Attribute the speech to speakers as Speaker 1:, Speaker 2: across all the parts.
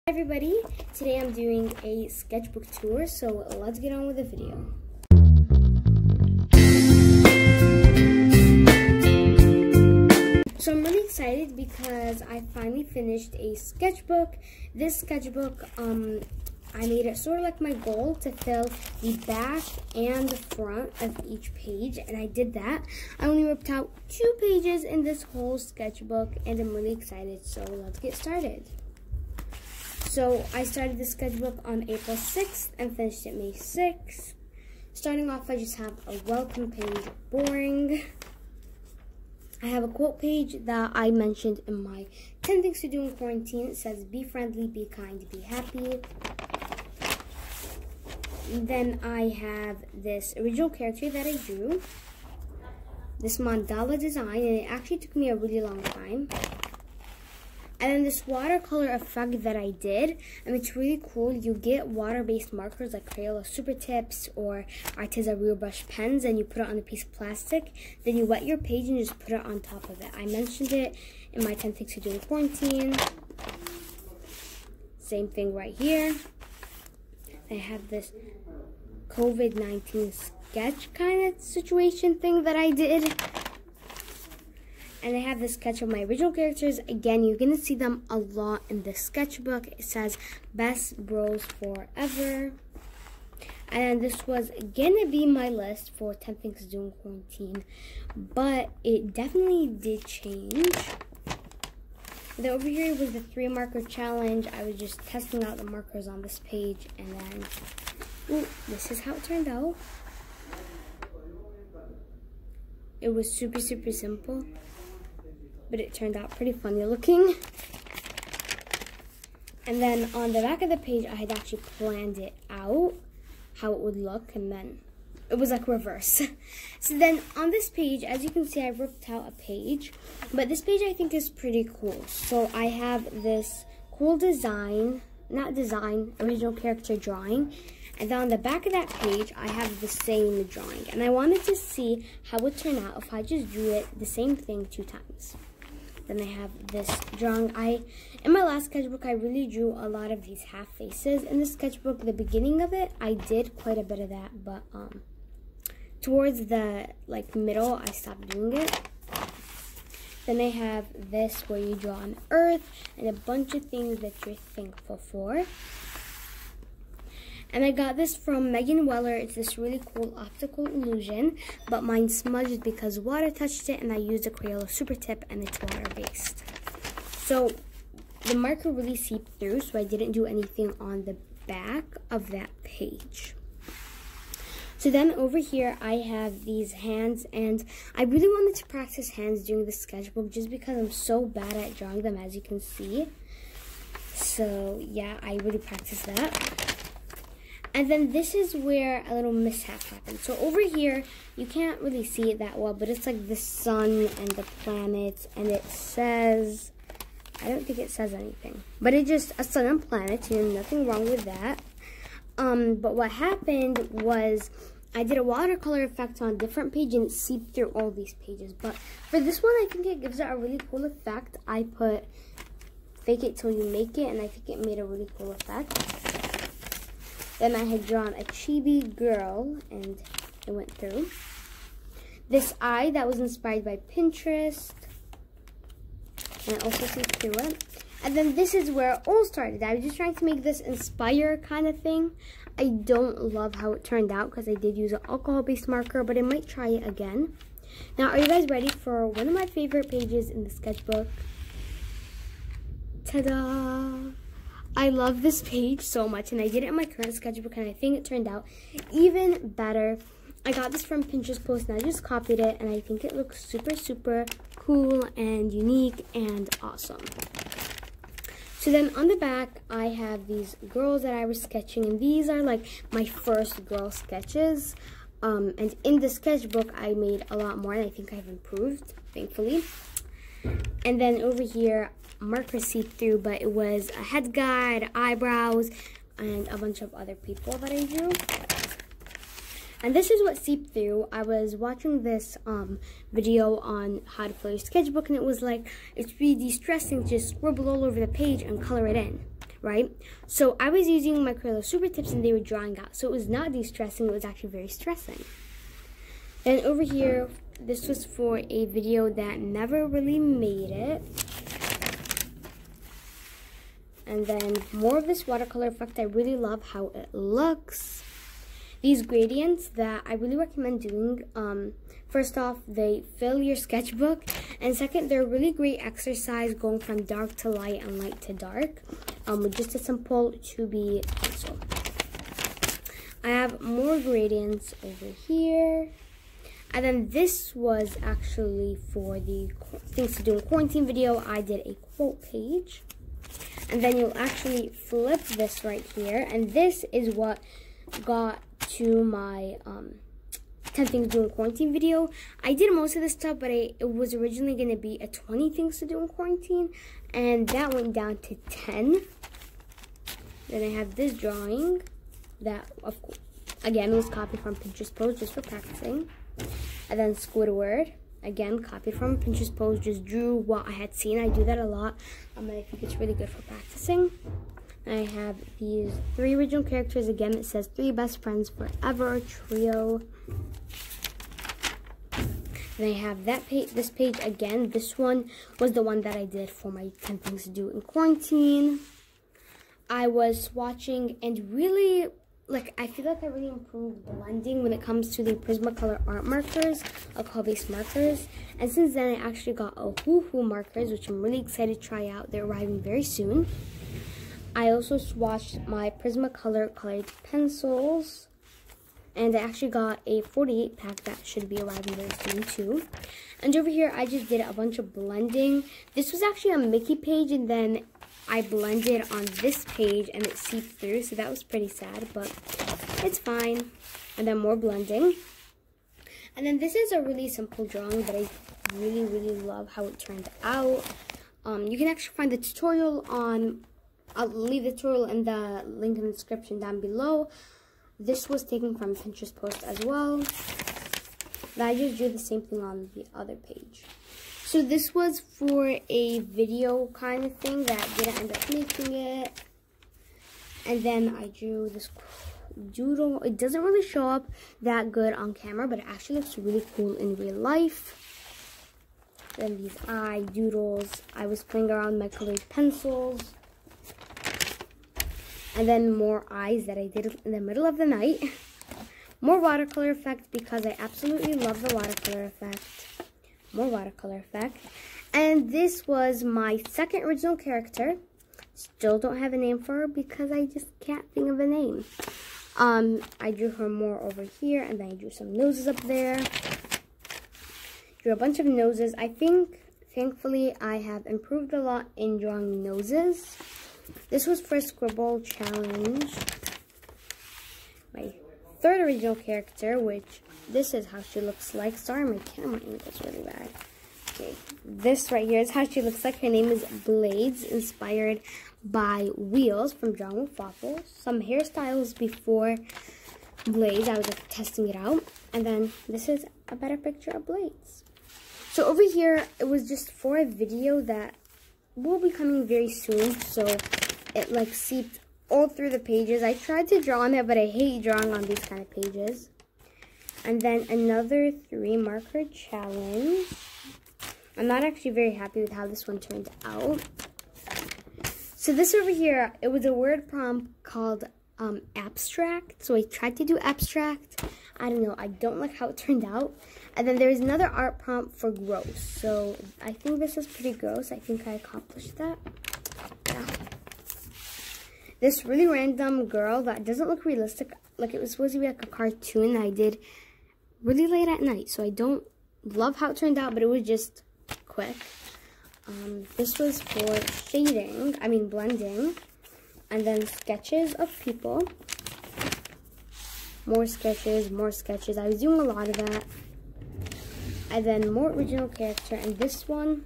Speaker 1: Hi everybody, today I'm doing a sketchbook tour, so let's get on with the video. So I'm really excited because I finally finished a sketchbook. This sketchbook, I made it sort of like my goal to fill the back and the front of each page, and I did that. I only ripped out 2 pages in this whole sketchbook, and I'm really excited, so let's get started. So I started the sketchbook on April 6th and finished it May 6th. Starting off, I just have a welcome page, boring. I have a quote page that I mentioned in my 10 things to do in quarantine. It says, be friendly, be kind, be happy. Then I have this original character that I drew, this mandala design, and it actually took me a really long time. And then this watercolor effect that I did, and it's really cool. You get water-based markers like Crayola Super Tips or Arteza Real Brush pens, and you put it on a piece of plastic. Then you wet your page and just put it on top of it. I mentioned it in my 10 things to do in quarantine. Same thing right here. I have this COVID-19 sketch kind of situation thing that I did. And I have this sketch of my original characters. Again, you're going to see them a lot in this sketchbook. It says, best bros forever. And this was going to be my list for 10 things to do in quarantine. But it definitely did change. Then over here was the 3 marker challenge. I was just testing out the markers on this page. And then, ooh, this is how it turned out. It was super, super simple, but it turned out pretty funny looking. And then on the back of the page, I had actually planned it out, how it would look, and then it was like reverse. So then on this page, as you can see, I ripped out a page, but this page I think is pretty cool. So I have this cool design, original character drawing. And then on the back of that page, I have the same drawing. And I wanted to see how it would turn out if I just drew it the same thing 2 times. Then I have this drawing. In my last sketchbook, I really drew a lot of these half faces. In this sketchbook, the beginning of it, I did quite a bit of that. But towards the middle, I stopped doing it. Then I have this where you draw an earth and a bunch of things that you're thankful for. And I got this from Megan Weller. It's this really cool optical illusion, but mine smudged because water touched it, and I used a Crayola Super Tip, and it's water-based. So the marker really seeped through, so I didn't do anything on the back of that page. So then over here, I have these hands, and I really wanted to practice hands during the sketchbook just because I'm so bad at drawing them, as you can see. So yeah, I really practiced that. And then this is where a little mishap happened. So over here, you can't really see it that well, but it's like the sun and the planets, and it says, I don't think it says anything, but it just, a sun and planets, you know, nothing wrong with that. But what happened was, I did a watercolor effect on a different page, and it seeped through all these pages. But for this one, I think it gives it a really cool effect. I put fake it till you make it, and I think it made a really cool effect. Then I had drawn a chibi girl, and it went through. This eye that was inspired by Pinterest, and it also seeped through it. And then this is where it all started. I was just trying to make this inspire kind of thing. I don't love how it turned out because I did use an alcohol-based marker, but I might try it again. Now, are you guys ready for one of my favorite pages in the sketchbook? Ta-da! I love this page so much, and I did it in my current sketchbook, and I think it turned out even better. I got this from Pinterest post, and I just copied it, and I think it looks super, super cool and unique and awesome. So then on the back, I have these girls that I was sketching, and these are like my first girl sketches. And in the sketchbook, I made a lot more, and I think I've improved, thankfully. And then over here, marker seeped through, but it was a head guide, eyebrows, and a bunch of other people that I drew. And this is what seeped through. I was watching this video on how to fill your sketchbook, and it was like, it's really de-stressing to just scribble all over the page and color it in. right? So I was using my Crayola Super Tips and they were drying out. So it was not de-stressing, it was actually very stressing. Then over here, this was for a video that never really made it. And then more of this watercolor effect. I really love how it looks. These gradients that I really recommend doing. First off, they fill your sketchbook. And second, they're a really great exercise going from dark to light and light to dark. With just a simple 2B pencil. I have more gradients over here. And then this was actually for the things to do in quarantine video. I did a quote page. And then you'll actually flip this right here. And this is what got to my 10 things to do in quarantine video. I did most of this stuff, but it was originally going to be a 20 things to do in quarantine. And that went down to 10. Then I have this drawing that, of course, again, was copied from Pinterest post just for practicing. And then Squidward. Again, copied from Pinterest post, just drew what I had seen. I do that a lot, and I think it's really good for practicing. And I have these 3 original characters. Again, it says 3 best friends forever trio. And I have that page, this page again. This one was the one that I did for my 10 things to do in quarantine. I was swatching and really, I feel like I really improved blending when it comes to the Prismacolor art markers, alcohol-based markers. And since then, I actually got Ohuhu markers, which I'm really excited to try out. They're arriving very soon. I also swatched my Prismacolor colored pencils. And I actually got a 48 pack that should be arriving very soon too. And over here, I just did a bunch of blending. This was actually a Mickey page, and then I blended on this page and it seeped through, so that was pretty sad, but it's fine. And then more blending. And then this is a really simple drawing, but I really, really love how it turned out. You can actually find the tutorial on, I'll leave the tutorial in the link in the description down below. This was taken from Pinterest post as well. But I just drew the same thing on the other page. So this was for a video kind of thing that didn't end up making it. And then I drew this doodle. It doesn't really show up that good on camera, but it actually looks really cool in real life. Then these eye doodles. I was playing around with my colored pencils. And then more eyes that I did in the middle of the night. More watercolor effect because I absolutely love the watercolor effect. More watercolor effect. And this was my second original character. Still don't have a name for her because I just can't think of a name. I drew her more over here, and then I drew some noses up there. Drew a bunch of noses. I think, thankfully, I have improved a lot in drawing noses. This was for Scribble Challenge. My third original character, which this is how she looks like. Sorry, my camera angle is really bad. Okay, this right here is how she looks like. Her name is Blades, inspired by Wheels from Drawing with Waffles. Some hairstyles before Blades. I was just testing it out. And then this is a better picture of Blades. So over here, it was just for a video that will be coming very soon. So it seeped all through the pages. I tried to draw on it, but I hate drawing on these kind of pages. And then another 3 marker challenge. I'm not actually very happy with how this one turned out. So this over here, it was a word prompt called abstract. So I tried to do abstract. I don't know, I don't like how it turned out. And then there's another art prompt for gross. So I think this is pretty gross. I think I accomplished that. Yeah. This really random girl that doesn't look realistic. Like it was supposed to be like a cartoon that I did really late at night. So I don't love how it turned out, but it was just quick. This was for shading, blending. And then sketches of people. More sketches, more sketches. I was doing a lot of that. And then more original character. And this one,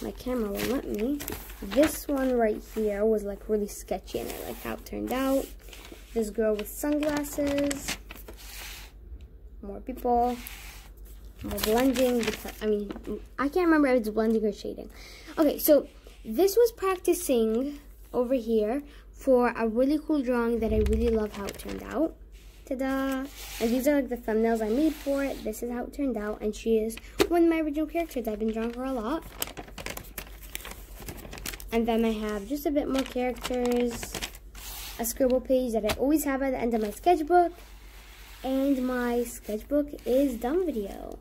Speaker 1: my camera won't let me. This one right here was like really sketchy, and I like how it turned out. This girl with sunglasses. More people. More blending. Because, I can't remember if it's blending or shading. Okay, so this was practicing over here for a really cool drawing that I really love how it turned out. Ta-da! And these are like the thumbnails I made for it. This is how it turned out, and she is one of my original characters. I've been drawing her a lot. And then I have just a bit more characters, a scribble page that I always have at the end of my sketchbook, and my sketchbook is done video,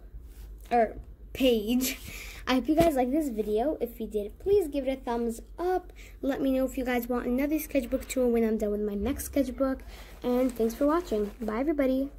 Speaker 1: or page. I hope you guys like this video. If you did, please give it a thumbs up. Let me know if you guys want another sketchbook tour when I'm done with my next sketchbook. And thanks for watching. Bye, everybody.